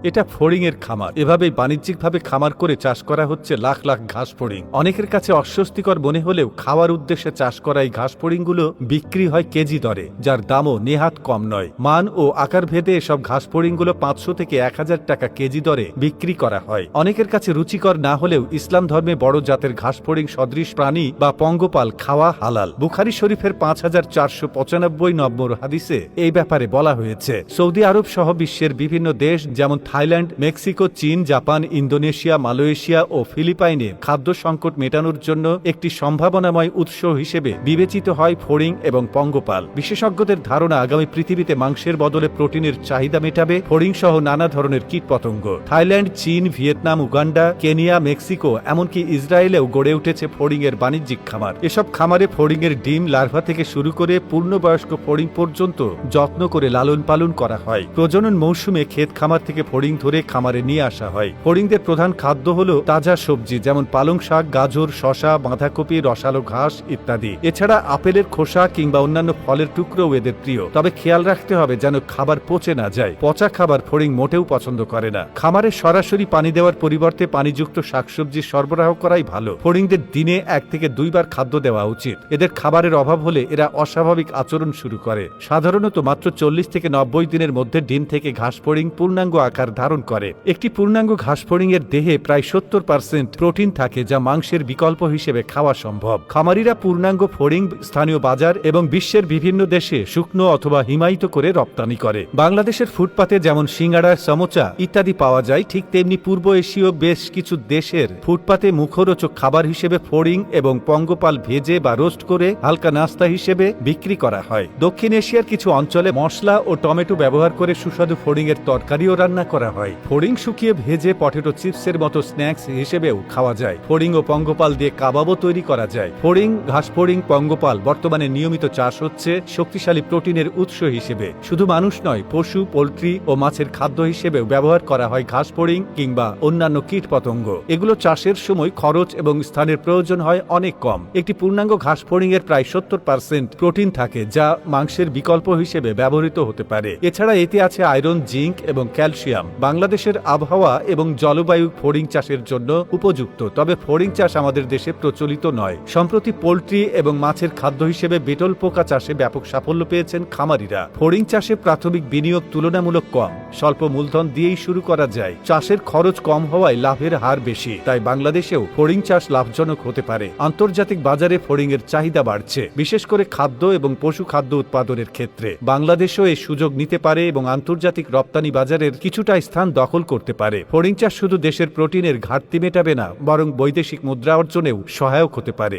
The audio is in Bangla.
এটা ফড়িংয়ের খামার। এভাবেই বাণিজ্যিকভাবে খামার করে চাষ করা হচ্ছে লাখ লাখ ঘাস ফড়িং। অনেকের কাছে অস্বস্তিকর মনে হলেও খাওয়ার উদ্দেশ্যে চাষ করা এই ঘাস ফড়িংগুলো বিক্রি হয় কেজি দরে, যার দামও নেহাত কম নয়। মান ও আকার ভেদে এসব ঘাস ফড়িংগুলো 500 থেকে 1000 টাকা কেজি দরে বিক্রি করা হয়। অনেকের কাছে রুচিকর না হলেও ইসলাম ধর্মে বড় জাতের ঘাস ফড়িং সদৃশ প্রাণী বা পঙ্গপাল খাওয়া হালাল। বুখারী শরীফের 5495 নম্বর হাদিসে এই ব্যাপারে বলা হয়েছে। সৌদি আরব সহ বিশ্বের বিভিন্ন দেশ যেমন থাইল্যান্ড, মেক্সিকো, চীন, জাপান, ইন্দোনেশিয়া, মালয়েশিয়া ও ফিলিপাইনে খাদ্য সংকট মেটানোর জন্য একটি সম্ভাবনাময় উৎস হিসেবে বিবেচিত হয় ফড়িং এবং পঙ্গপাল। বিশেষজ্ঞদের ধারণা আগামী পৃথিবীতে মাংসের বদলে প্রোটিনের চাহিদা মেটাবে ফড়িং সহ নানা ধরনের কীটপতঙ্গ। থাইল্যান্ড, চীন, ভিয়েতনাম, উগান্ডা, কেনিয়া, মেক্সিকো এমনকি ইসরায়েলেও গড়ে উঠেছে ফড়িং এর বাণিজ্যিক খামার। এসব খামারে ফড়িং এর ডিম, লার্ভা থেকে শুরু করে পূর্ণবয়স্ক ফড়িং পর্যন্ত যত্ন করে লালন পালন করা হয়। প্রজনন মৌসুমে ক্ষেত খামার থেকে ফড়িং ধরে খামারে নিয়ে আসা হয়। ফড়িংদের প্রধান খাদ্য হলো তাজা সবজি যেমন পালং শাক, গাজর, শসা, বাঁধাকপি, রসালো ঘাস ইত্যাদি। এছাড়া আপেলের খোসা কিংবা অন্যান্য ফলের টুকরোও এদের প্রিয়। তবে খেয়াল রাখতে হবে যেন খাবার পচে না যায়। পচা খাবার ফড়িং মোটেও পছন্দ করে না। খামারে সরাসরি পানি দেওয়ার পরিবর্তে পানিযুক্ত শাকসবজি সরবরাহ করাই ভালো। ফড়িংদের দিনে 1 থেকে 2 বার খাদ্য দেওয়া উচিত। এদের খাবারের অভাব হলে এরা অস্বাভাবিক আচরণ শুরু করে। সাধারণত মাত্র 40 থেকে 90 দিনের মধ্যে ডিম থেকে ঘাস ফড়িং পূর্ণাঙ্গ আকার ধারণ করে। একটি পূর্ণাঙ্গ ঘাস ফড়িং এর দেহে প্রায় 70% প্রোটিন থাকে, যা মাংসের বিকল্প হিসেবে খাওয়া সম্ভব। খামারিরা পূর্ণাঙ্গ ফড়িং স্থানীয় বাজার এবং বিশ্বের বিভিন্ন দেশে শুকনো অথবা হিমায়িত করে রপ্তানি করে। বাংলাদেশের ফুটপাতে যেমন সিঙ্গাড়া, সমোচা ইত্যাদি পাওয়া যায়, ঠিক তেমনি পূর্ব এশীয় বেশ কিছু দেশের ফুটপাতে মুখরোচক খাবার হিসেবে ফড়িং এবং পঙ্গপাল ভেজে বা রোস্ট করে হালকা নাস্তা হিসেবে বিক্রি করা হয়। দক্ষিণ এশিয়ার কিছু অঞ্চলে মশলা ও টমেটো ব্যবহার করে সুস্বাদু ফড়িং এর তরকারিও রান্না করা হয়। ফড়িং শুকিয়ে ভেজে পটেটো চিপসের মতো স্ন্যাক্স হিসেবেও খাওয়া যায়। ফড়িং ও পঙ্গপাল দিয়ে কাবাবও তৈরি করা যায়। ফড়িং, ঘাস ফড়িং, পঙ্গপাল বর্তমানে নিয়মিত চাষ হচ্ছে শক্তিশালী প্রোটিনের উৎস হিসেবে। শুধু মানুষ নয়, পশু, পোল্ট্রি ও মাছের খাদ্য হিসেবেও ব্যবহার করা হয় ঘাস ফড়িং কিংবা অন্যান্য কীট পতঙ্গ। এগুলো চাষের সময় খরচ এবং স্থানের প্রয়োজন হয় অনেক কম। একটি পূর্ণাঙ্গ ঘাস ফড়িং এর প্রায় 70% প্রোটিন থাকে, যা মাংসের বিকল্প হিসেবে ব্যবহৃত হতে পারে। এছাড়া এতে আছে আয়রন, জিঙ্ক এবং ক্যালসিয়াম। বাংলাদেশের আবহাওয়া এবং জলবায়ু ফড়িং চাষের জন্য উপযুক্ত, তবে ফড়িং চাষ আমাদের দেশে প্রচলিত নয়। সম্প্রতি পোল্ট্রি এবং মাছের খাদ্য হিসেবে বেটল পোকা চাষে ব্যাপক সাফল্য পেয়েছেন খামারিরা। ফড়িং চাষে প্রাথমিক বিনিয়োগ তুলনামূলক কম, স্বল্প মূলধন দিয়েই শুরু করা যায়। চাষের খরচ কম হওয়ায় লাভের হার বেশি, তাই বাংলাদেশেও ফড়িং চাষ লাভজনক হতে পারে। আন্তর্জাতিক বাজারে ফড়িং এর চাহিদা বাড়ছে, বিশেষ করে খাদ্য এবং পশু খাদ্য উৎপাদনের ক্ষেত্রে। বাংলাদেশও এই সুযোগ নিতে পারে এবং আন্তর্জাতিক রপ্তানি বাজারের কিছুটা স্থান দখল করতে পারে। ফড়িং চাষ শুধু দেশের প্রোটিনের ঘাটতি মেটাবে না, বরং বৈদেশিক মুদ্রা অর্জনেও সহায়ক হতে পারে।